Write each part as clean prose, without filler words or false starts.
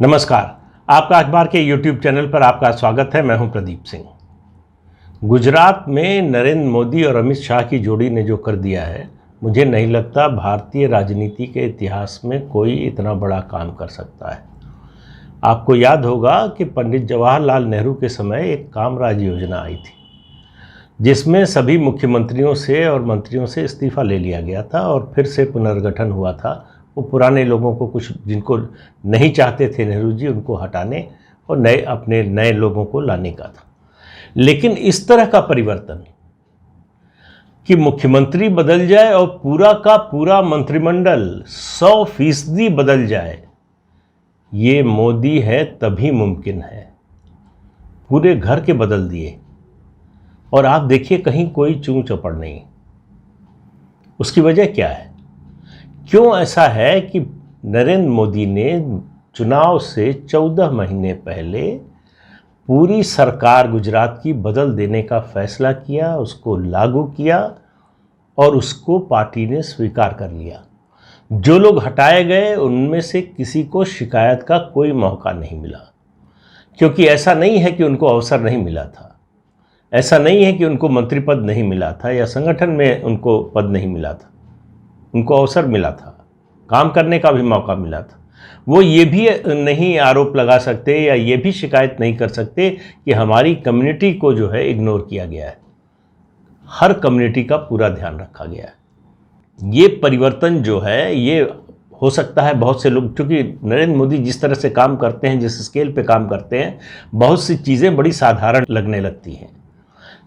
नमस्कार। आपका अखबार के YouTube चैनल पर आपका स्वागत है। मैं हूं प्रदीप सिंह। गुजरात में नरेंद्र मोदी और अमित शाह की जोड़ी ने जो कर दिया है, मुझे नहीं लगता भारतीय राजनीति के इतिहास में कोई इतना बड़ा काम कर सकता है। आपको याद होगा कि पंडित जवाहरलाल नेहरू के समय एक कामराज योजना आई थी, जिसमें सभी मुख्यमंत्रियों से और मंत्रियों से इस्तीफा ले लिया गया था और फिर से पुनर्गठन हुआ था। वो पुराने लोगों को, कुछ जिनको नहीं चाहते थे नेहरू जी, उनको हटाने और अपने नए लोगों को लाने का था। लेकिन इस तरह का परिवर्तन कि मुख्यमंत्री बदल जाए और पूरा का पूरा मंत्रिमंडल 100% बदल जाए, ये मोदी है तभी मुमकिन है। पूरे घर के बदल दिए और आप देखिए कहीं कोई चूं चौपड़ नहीं। उसकी वजह क्या है? क्यों ऐसा है कि नरेंद्र मोदी ने चुनाव से 14 महीने पहले पूरी सरकार गुजरात की बदल देने का फैसला किया, उसको लागू किया और उसको पार्टी ने स्वीकार कर लिया। जो लोग हटाए गए उनमें से किसी को शिकायत का कोई मौका नहीं मिला, क्योंकि ऐसा नहीं है कि उनको अवसर नहीं मिला था, ऐसा नहीं है कि उनको मंत्री पद नहीं मिला था या संगठन में उनको पद नहीं मिला था। उनको अवसर मिला था, काम करने का भी मौका मिला था। वो ये भी नहीं आरोप लगा सकते या ये भी शिकायत नहीं कर सकते कि हमारी कम्युनिटी को जो है इग्नोर किया गया है। हर कम्युनिटी का पूरा ध्यान रखा गया है। ये परिवर्तन जो है, ये हो सकता है बहुत से लोग, क्योंकि नरेंद्र मोदी जिस तरह से काम करते हैं, जिस स्केल पे काम करते हैं, बहुत सी चीज़ें बड़ी साधारण लगने लगती हैं।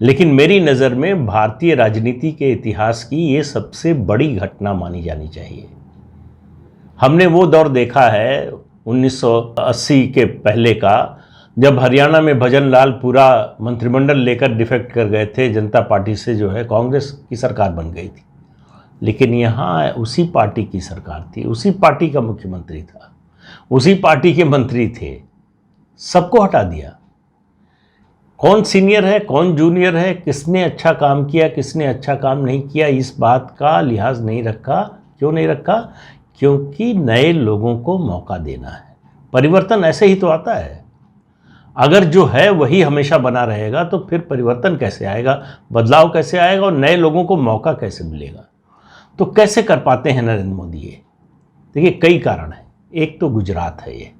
लेकिन मेरी नज़र में भारतीय राजनीति के इतिहास की ये सबसे बड़ी घटना मानी जानी चाहिए। हमने वो दौर देखा है 1980 के पहले का, जब हरियाणा में भजन लाल पूरा मंत्रिमंडल लेकर डिफेक्ट कर गए थे जनता पार्टी से, जो है कांग्रेस की सरकार बन गई थी। लेकिन यहाँ उसी पार्टी की सरकार थी, उसी पार्टी का मुख्यमंत्री था, उसी पार्टी के मंत्री थे, सबको हटा दिया। कौन सीनियर है, कौन जूनियर है, किसने अच्छा काम किया, किसने अच्छा काम नहीं किया, इस बात का लिहाज नहीं रखा। क्यों नहीं रखा? क्योंकि नए लोगों को मौका देना है। परिवर्तन ऐसे ही तो आता है। अगर जो है वही हमेशा बना रहेगा तो फिर परिवर्तन कैसे आएगा, बदलाव कैसे आएगा और नए लोगों को मौका कैसे मिलेगा? तो कैसे कर पाते हैं नरेंद्र मोदी ये? देखिए, कई कारण हैं। एक तो गुजरात है। ये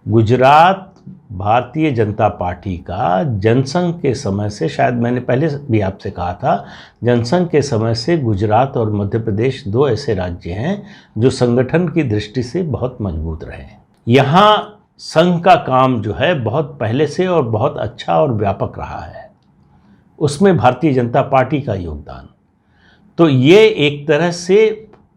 गुजरात भारतीय जनता पार्टी का जनसंघ के समय से, शायद मैंने पहले भी आपसे कहा था, जनसंघ के समय से गुजरात और मध्य प्रदेश दो ऐसे राज्य हैं जो संगठन की दृष्टि से बहुत मजबूत रहे हैं। यहाँ संघ का काम जो है बहुत पहले से और बहुत अच्छा और व्यापक रहा है, उसमें भारतीय जनता पार्टी का योगदान। तो ये एक तरह से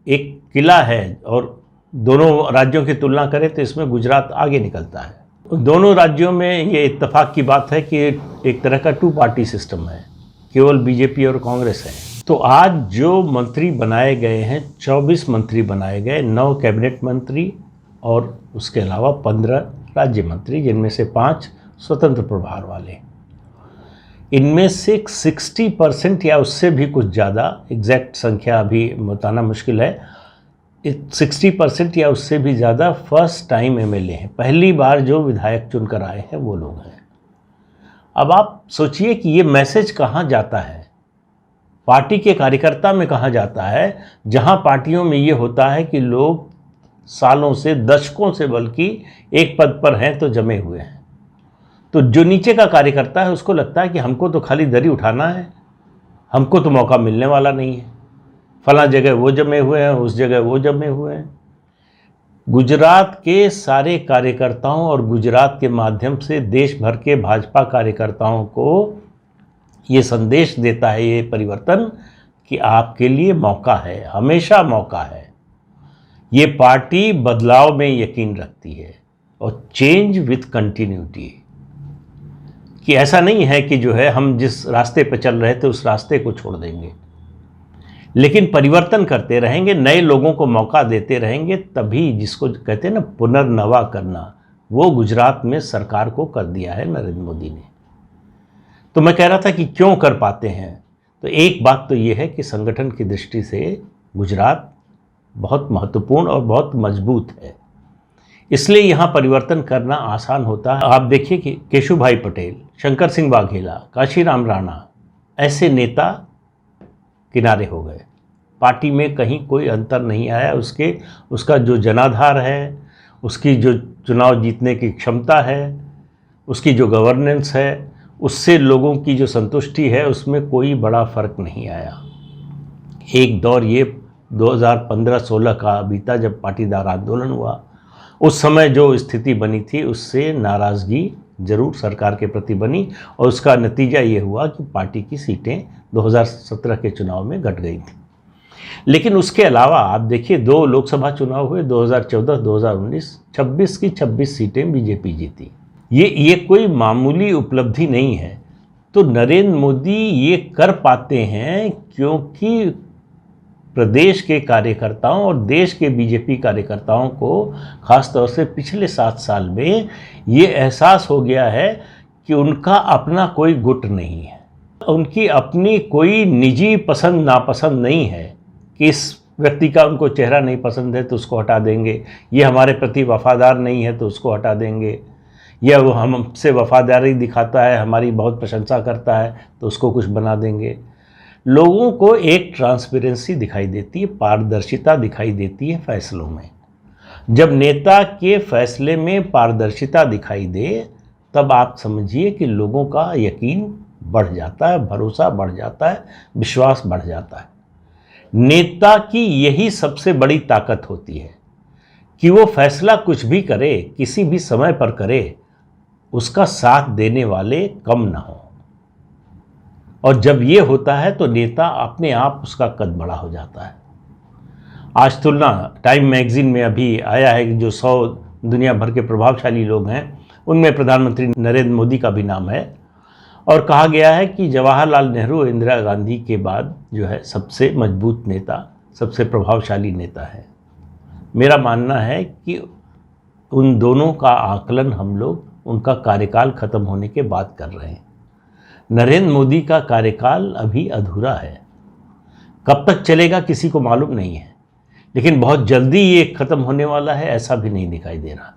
एक किला है, और दोनों राज्यों की तुलना करें तो इसमें गुजरात आगे निकलता है। दोनों राज्यों में ये इत्तेफाक की बात है कि एक तरह का 2 पार्टी सिस्टम है, केवल बीजेपी और कांग्रेस है। तो आज जो मंत्री बनाए गए हैं, 24 मंत्री बनाए गए, 9 कैबिनेट मंत्री और उसके अलावा 15 राज्य मंत्री, जिनमें से 5 स्वतंत्र प्रभार वाले। इनमें से 60% या उससे भी कुछ ज़्यादा, एग्जैक्ट संख्या अभी बताना मुश्किल है, 60% या उससे भी ज़्यादा फर्स्ट टाइम एमएलए हैं। पहली बार जो विधायक चुनकर आए हैं वो लोग हैं। अब आप सोचिए कि ये मैसेज कहाँ जाता है, पार्टी के कार्यकर्ता में कहाँ जाता है, जहाँ पार्टियों में ये होता है कि लोग सालों से, दशकों से बल्कि एक पद पर हैं तो जमे हुए हैं। तो जो नीचे का कार्यकर्ता है उसको लगता है कि हमको तो खाली दरी उठाना है, हमको तो मौका मिलने वाला नहीं है। फला जगह वो जमे हुए हैं, उस जगह वो जमे हुए हैं। गुजरात के सारे कार्यकर्ताओं और गुजरात के माध्यम से देश भर के भाजपा कार्यकर्ताओं को ये संदेश देता है ये परिवर्तन कि आपके लिए मौका है, हमेशा मौका है। ये पार्टी बदलाव में यकीन रखती है और चेंज विथ कंटिन्यूटी, कि ऐसा नहीं है कि जो है हम जिस रास्ते पर चल रहे थे उस रास्ते को छोड़ देंगे, लेकिन परिवर्तन करते रहेंगे, नए लोगों को मौका देते रहेंगे। तभी, जिसको कहते हैं ना पुनर्नवा करना, वो गुजरात में सरकार को कर दिया है नरेंद्र मोदी ने। तो मैं कह रहा था कि क्यों कर पाते हैं, तो एक बात तो ये है कि संगठन की दृष्टि से गुजरात बहुत महत्वपूर्ण और बहुत मजबूत है। इसलिए यहाँ परिवर्तन करना आसान होता है। आप देखिए कि केशुभाई पटेल, शंकर सिंह वाघेला, काशीराम राणा, ऐसे नेता किनारे हो गए। पार्टी में कहीं कोई अंतर नहीं आया। उसका जो जनाधार है, उसकी जो चुनाव जीतने की क्षमता है, उसकी जो गवर्नेंस है, उससे लोगों की जो संतुष्टि है, उसमें कोई बड़ा फर्क नहीं आया। एक दौर ये 2015-16 का बीता जब पाटीदार आंदोलन हुआ। उस समय जो स्थिति बनी थी उससे नाराज़गी जरूर सरकार के प्रति बनी और उसका नतीजा ये हुआ कि पार्टी की सीटें 2017 के चुनाव में घट गई थी। लेकिन उसके अलावा आप देखिए 2 लोकसभा चुनाव हुए, 2014, 2019, 26 की 26 सीटें बीजेपी जीती। ये कोई मामूली उपलब्धि नहीं है। तो नरेंद्र मोदी ये कर पाते हैं क्योंकि प्रदेश के कार्यकर्ताओं और देश के बीजेपी कार्यकर्ताओं को खास तौर से पिछले 7 साल में ये एहसास हो गया है कि उनका अपना कोई गुट नहीं है, उनकी अपनी कोई निजी पसंद नापसंद नहीं है कि इस व्यक्ति का उनको चेहरा नहीं पसंद है तो उसको हटा देंगे, ये हमारे प्रति वफादार नहीं है तो उसको हटा देंगे, या वो हमसे वफादारी दिखाता है, हमारी बहुत प्रशंसा करता है तो उसको कुछ बना देंगे। लोगों को एक ट्रांसपेरेंसी दिखाई देती है, पारदर्शिता दिखाई देती है फैसलों में। जब नेता के फैसले में पारदर्शिता दिखाई दे तब आप समझिए कि लोगों का यकीन बढ़ जाता है, भरोसा बढ़ जाता है, विश्वास बढ़ जाता है। नेता की यही सबसे बड़ी ताकत होती है कि वो फैसला कुछ भी करे, किसी भी समय पर करे, उसका साथ देने वाले कम ना हो। और जब ये होता है तो नेता अपने आप उसका कद बड़ा हो जाता है। आज तुलना टाइम मैगजीन में अभी आया है कि जो 100 दुनिया भर के प्रभावशाली लोग हैं उनमें प्रधानमंत्री नरेंद्र मोदी का भी नाम है, और कहा गया है कि जवाहरलाल नेहरू और इंदिरा गांधी के बाद जो है सबसे मजबूत नेता, सबसे प्रभावशाली नेता है। मेरा मानना है कि उन दोनों का आकलन हम लोग उनका कार्यकाल खत्म होने के बाद कर रहे हैं। नरेंद्र मोदी का कार्यकाल अभी अधूरा है, कब तक चलेगा किसी को मालूम नहीं है, लेकिन बहुत जल्दी ये खत्म होने वाला है ऐसा भी नहीं दिखाई दे रहा।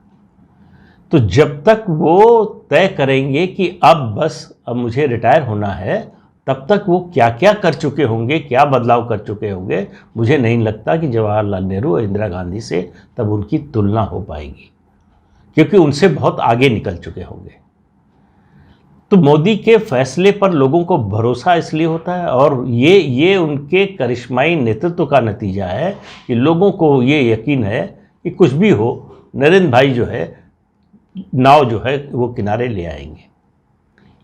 तो जब तक वो तय करेंगे कि अब मुझे रिटायर होना है, तब तक वो क्या क्या कर चुके होंगे, क्या बदलाव कर चुके होंगे, मुझे नहीं लगता कि जवाहरलाल नेहरू और इंदिरा गांधी से तब उनकी तुलना हो पाएगी, क्योंकि उनसे बहुत आगे निकल चुके होंगे। तो मोदी के फैसले पर लोगों को भरोसा इसलिए होता है, और ये उनके करिश्माई नेतृत्व का नतीजा है कि लोगों को ये यकीन है कि कुछ भी हो, नरेंद्र भाई जो है नाव जो है वो किनारे ले आएंगे।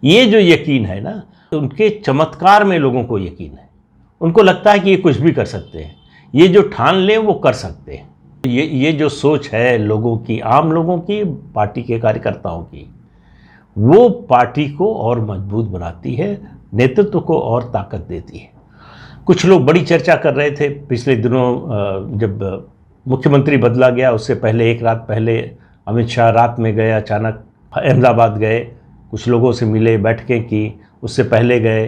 ये जो यकीन है ना, उनके चमत्कार में लोगों को यकीन है। उनको लगता है कि ये कुछ भी कर सकते हैं, ये जो ठान लें वो कर सकते हैं। ये जो सोच है लोगों की, आम लोगों की, पार्टी के कार्यकर्ताओं की, वो पार्टी को और मजबूत बनाती है, नेतृत्व को और ताकत देती है। कुछ लोग बड़ी चर्चा कर रहे थे पिछले दिनों, जब मुख्यमंत्री बदला गया उससे पहले, एक रात पहले अमित शाह रात में गए, अचानक अहमदाबाद गए, कुछ लोगों से मिले, बैठकें की, उससे पहले गए।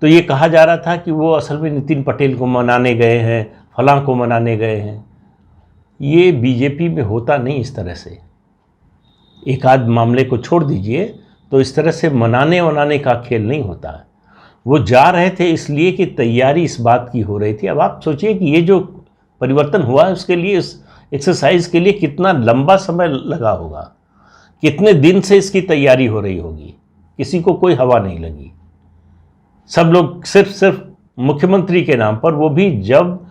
तो ये कहा जा रहा था कि वो असल में नितिन पटेल को मनाने गए हैं, फलां को मनाने गए हैं। ये बीजेपी में होता नहीं इस तरह से। एक आध मामले को छोड़ दीजिए तो इस तरह से मनाने का खेल नहीं होता है। वो जा रहे थे इसलिए कि तैयारी इस बात की हो रही थी। अब आप सोचिए कि ये जो परिवर्तन हुआ है उसके लिए, इस एक्सरसाइज के लिए कितना लंबा समय लगा होगा, कितने दिन से इसकी तैयारी हो रही होगी। किसी को कोई हवा नहीं लगी। सब लोग सिर्फ मुख्यमंत्री के नाम पर, वो भी जब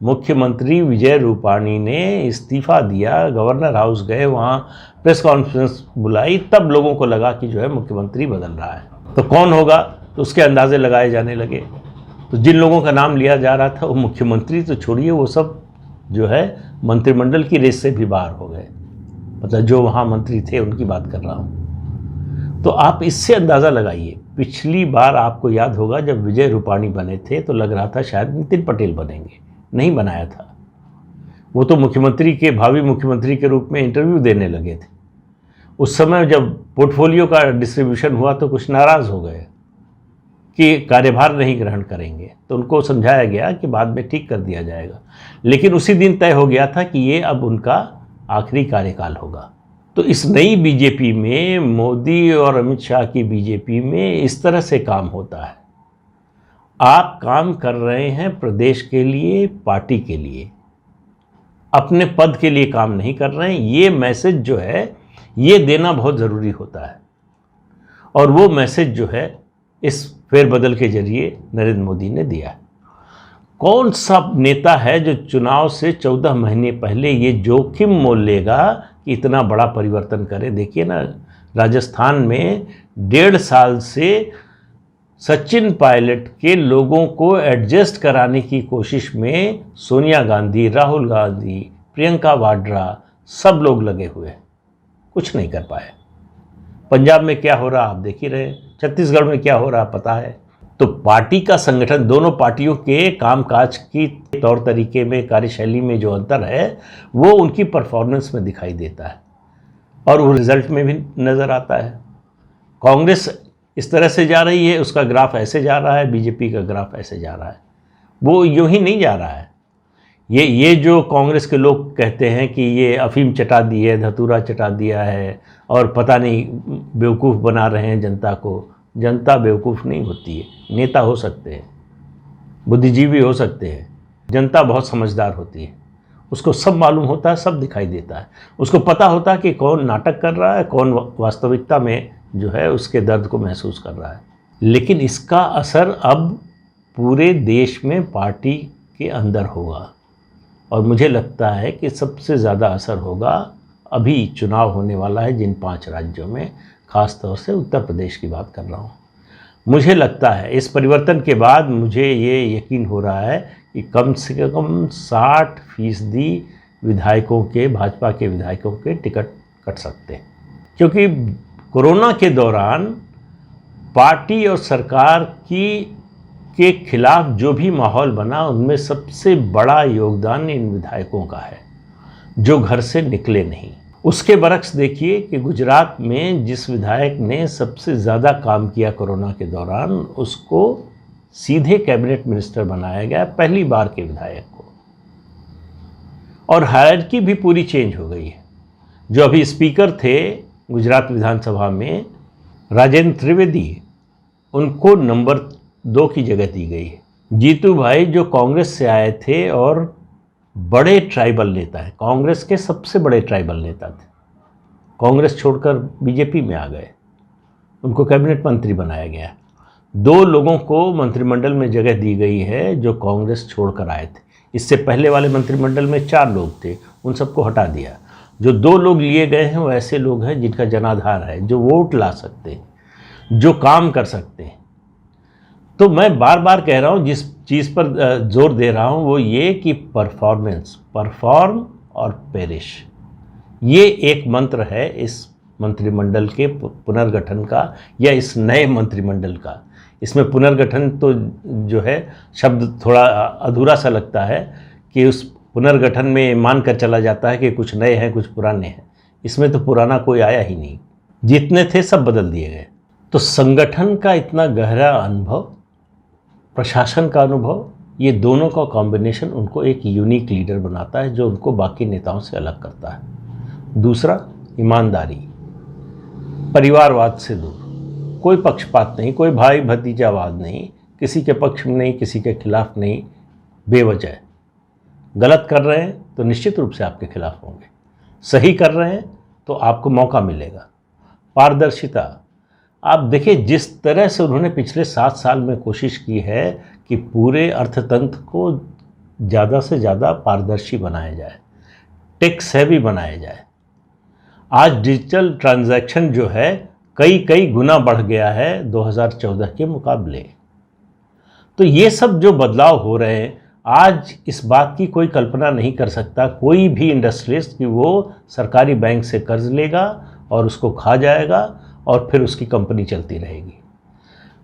मुख्यमंत्री विजय रूपाणी ने इस्तीफा दिया, गवर्नर हाउस गए, वहाँ प्रेस कॉन्फ्रेंस बुलाई, तब लोगों को लगा कि जो है मुख्यमंत्री बदल रहा है। तो कौन होगा, तो उसके अंदाजे लगाए जाने लगे। तो जिन लोगों का नाम लिया जा रहा था वो मुख्यमंत्री तो छोड़िए, वो सब जो है मंत्रिमंडल की रेस से भी बाहर हो गए। मतलब जो वहाँ मंत्री थे उनकी बात कर रहा हूँ। तो आप इससे अंदाज़ा लगाइए। पिछली बार आपको याद होगा जब विजय रूपाणी बने थे तो लग रहा था शायद नितिन पटेल बनेंगे, नहीं बनाया था। वो तो मुख्यमंत्री के, भावी मुख्यमंत्री के रूप में इंटरव्यू देने लगे थे। उस समय जब पोर्टफोलियो का डिस्ट्रीब्यूशन हुआ तो कुछ नाराज़ हो गए कि कार्यभार नहीं ग्रहण करेंगे। तो उनको समझाया गया कि बाद में ठीक कर दिया जाएगा। लेकिन उसी दिन तय हो गया था कि ये अब उनका आखिरी कार्यकाल होगा। तो इस नई बीजेपी में, मोदी और अमित शाह की बीजेपी में इस तरह से काम होता है। आप काम कर रहे हैं प्रदेश के लिए, पार्टी के लिए, अपने पद के लिए काम नहीं कर रहे हैं। ये मैसेज जो है ये देना बहुत ज़रूरी होता है, और वो मैसेज जो है इस फेरबदल के जरिए नरेंद्र मोदी ने दिया है। कौन सा नेता है जो चुनाव से 14 महीने पहले ये जोखिम मोल लेगा कि इतना बड़ा परिवर्तन करे? देखिए ना, राजस्थान में 1.5 साल से सचिन पायलट के लोगों को एडजस्ट कराने की कोशिश में सोनिया गांधी, राहुल गांधी, प्रियंका वाड्रा सब लोग लगे हुए हैं, कुछ नहीं कर पाए। पंजाब में क्या हो रहा आप देख ही रहे, छत्तीसगढ़ में क्या हो रहा पता है। तो पार्टी का संगठन, दोनों पार्टियों के कामकाज की तौर तरीके में, कार्यशैली में जो अंतर है वो उनकी परफॉर्मेंस में दिखाई देता है और वो रिजल्ट में भी नज़र आता है। कांग्रेस इस तरह से जा रही है, उसका ग्राफ ऐसे जा रहा है, बीजेपी का ग्राफ ऐसे जा रहा है। वो यूं ही नहीं जा रहा है। ये जो कांग्रेस के लोग कहते हैं कि ये अफीम चटा दी है, धतूरा चटा दिया है और पता नहीं बेवकूफ़ बना रहे हैं जनता को, जनता बेवकूफ़ नहीं होती है। नेता हो सकते हैं, बुद्धिजीवी हो सकते हैं, जनता बहुत समझदार होती है। उसको सब मालूम होता है, सब दिखाई देता है। उसको पता होता है कि कौन नाटक कर रहा है, कौन वास्तविकता में जो है उसके दर्द को महसूस कर रहा है। लेकिन इसका असर अब पूरे देश में पार्टी के अंदर होगा, और मुझे लगता है कि सबसे ज़्यादा असर होगा, अभी चुनाव होने वाला है जिन 5 राज्यों में, ख़ास तौर से उत्तर प्रदेश की बात कर रहा हूँ। मुझे लगता है इस परिवर्तन के बाद मुझे ये यकीन हो रहा है कि कम से कम 60% विधायकों के, भाजपा के विधायकों के टिकट कट सकते हैं, क्योंकि कोरोना के दौरान पार्टी और सरकार के खिलाफ जो भी माहौल बना, उनमें सबसे बड़ा योगदान इन विधायकों का है जो घर से निकले नहीं। उसके बरक्स देखिए कि गुजरात में जिस विधायक ने सबसे ज़्यादा काम किया कोरोना के दौरान, उसको सीधे कैबिनेट मिनिस्टर बनाया गया, पहली बार के विधायक को। और हायरार्की भी पूरी चेंज हो गई है। जो अभी स्पीकर थे गुजरात विधानसभा में, राजेंद्र त्रिवेदी, उनको नंबर 2 की जगह दी गई है। जीतू भाई जो कांग्रेस से आए थे और बड़े ट्राइबल नेता हैं, कांग्रेस के सबसे बड़े ट्राइबल नेता थे, कांग्रेस छोड़कर बीजेपी में आ गए, उनको कैबिनेट मंत्री बनाया गया। 2 लोगों को मंत्रिमंडल में जगह दी गई है जो कांग्रेस छोड़कर आए थे। इससे पहले वाले मंत्रिमंडल में 4 लोग थे, उन सबको हटा दिया। जो 2 लोग लिए गए हैं वो ऐसे लोग हैं जिनका जनाधार है, जो वोट ला सकते हैं, जो काम कर सकते हैं। तो मैं बार बार कह रहा हूँ, जिस चीज़ पर जोर दे रहा हूँ वो ये कि परफॉर्म और पेरिश, ये एक मंत्र है इस मंत्रिमंडल के पुनर्गठन का, या इस नए मंत्रिमंडल का। इसमें पुनर्गठन तो जो है शब्द थोड़ा अधूरा सा लगता है कि उस पुनर्गठन में मानकर चला जाता है कि कुछ नए हैं कुछ पुराने हैं। इसमें तो पुराना कोई आया ही नहीं, जितने थे सब बदल दिए गए। तो संगठन का इतना गहरा अनुभव, प्रशासन का अनुभव, ये दोनों का कॉम्बिनेशन उनको एक यूनिक लीडर बनाता है जो उनको बाकी नेताओं से अलग करता है। दूसरा, ईमानदारी, परिवारवाद से दूर, कोई पक्षपात नहीं, कोई भाई भतीजावाद नहीं, किसी के पक्ष में नहीं, किसी के खिलाफ नहीं, बेवजह। गलत कर रहे हैं तो निश्चित रूप से आपके खिलाफ होंगे, सही कर रहे हैं तो आपको मौका मिलेगा। पारदर्शिता, आप देखिए जिस तरह से उन्होंने पिछले 7 साल में कोशिश की है कि पूरे अर्थतंत्र को ज़्यादा से ज़्यादा पारदर्शी बनाया जाए, टैक्स हैवी बनाया जाए। आज डिजिटल ट्रांजैक्शन जो है कई गुना बढ़ गया है 2014 के मुकाबले। तो ये सब जो बदलाव हो रहे हैं, आज इस बात की कोई कल्पना नहीं कर सकता कोई भी इंडस्ट्रियलिस्ट कि वो सरकारी बैंक से कर्ज लेगा और उसको खा जाएगा और फिर उसकी कंपनी चलती रहेगी।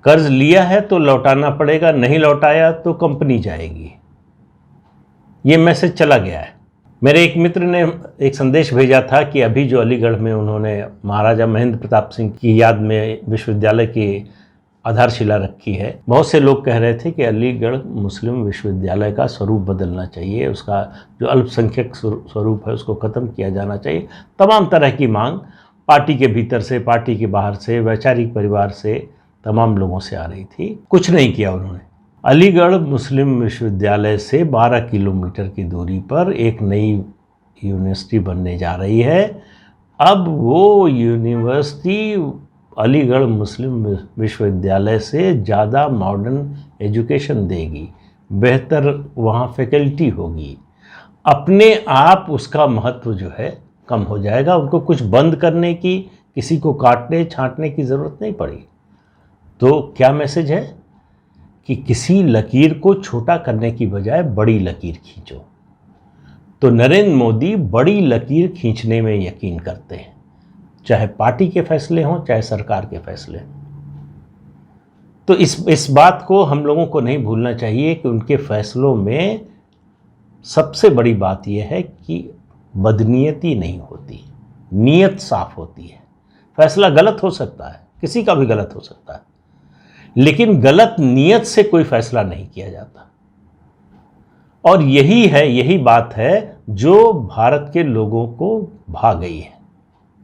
कर्ज लिया है तो लौटाना पड़ेगा, नहीं लौटाया तो कंपनी जाएगी। ये मैसेज चला गया है। मेरे एक मित्र ने एक संदेश भेजा था कि अभी जो अलीगढ़ में उन्होंने महाराजा महेंद्र प्रताप सिंह की याद में विश्वविद्यालय की आधारशिला रखी है। बहुत से लोग कह रहे थे कि अलीगढ़ मुस्लिम विश्वविद्यालय का स्वरूप बदलना चाहिए, उसका जो अल्पसंख्यक स्वरूप है उसको ख़त्म किया जाना चाहिए। तमाम तरह की मांग पार्टी के भीतर से, पार्टी के बाहर से, वैचारिक परिवार से, तमाम लोगों से आ रही थी। कुछ नहीं किया उन्होंने। अलीगढ़ मुस्लिम विश्वविद्यालय से 12 किलोमीटर की दूरी पर एक नई यूनिवर्सिटी बनने जा रही है। अब वो यूनिवर्सिटी अलीगढ़ मुस्लिम विश्वविद्यालय से ज़्यादा मॉडर्न एजुकेशन देगी, बेहतर वहाँ फैकल्टी होगी। अपने आप उसका महत्व जो है कम हो जाएगा। उनको कुछ बंद करने की, किसी को काटने छांटने की ज़रूरत नहीं पड़ी। तो क्या मैसेज है कि किसी लकीर को छोटा करने की बजाय बड़ी लकीर खींचो। तो नरेंद्र मोदी बड़ी लकीर खींचने में यकीन करते हैं, चाहे पार्टी के फैसले हों, चाहे सरकार के फैसले हों। तो इस बात को हम लोगों को नहीं भूलना चाहिए कि उनके फैसलों में सबसे बड़ी बात यह है कि बदनीयती नहीं होती, नीयत साफ होती है। फैसला गलत हो सकता है, किसी का भी गलत हो सकता है, लेकिन गलत नीयत से कोई फैसला नहीं किया जाता। और यही बात है जो भारत के लोगों को भा गई है।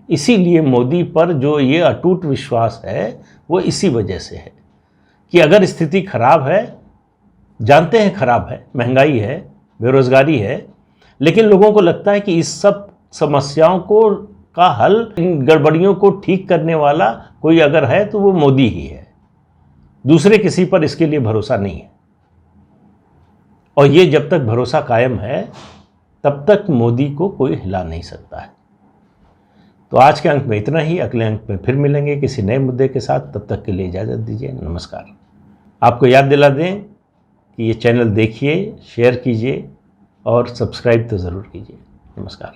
इसीलिए मोदी पर जो ये अटूट विश्वास है वो इसी वजह से है कि अगर स्थिति खराब है, जानते हैं खराब है, महंगाई है, बेरोजगारी है, लेकिन लोगों को लगता है कि इस सब समस्याओं का हल, इन गड़बड़ियों को ठीक करने वाला कोई अगर है तो वो मोदी ही है। दूसरे किसी पर इसके लिए भरोसा नहीं है। और ये जब तक भरोसा कायम है तब तक मोदी को कोई हिला नहीं सकता है। तो आज के अंक में इतना ही। अगले अंक में फिर मिलेंगे किसी नए मुद्दे के साथ। तब तक के लिए इजाज़त दीजिए। नमस्कार। आपको याद दिला दें कि ये चैनल देखिए, शेयर कीजिए और सब्सक्राइब तो ज़रूर कीजिए। नमस्कार।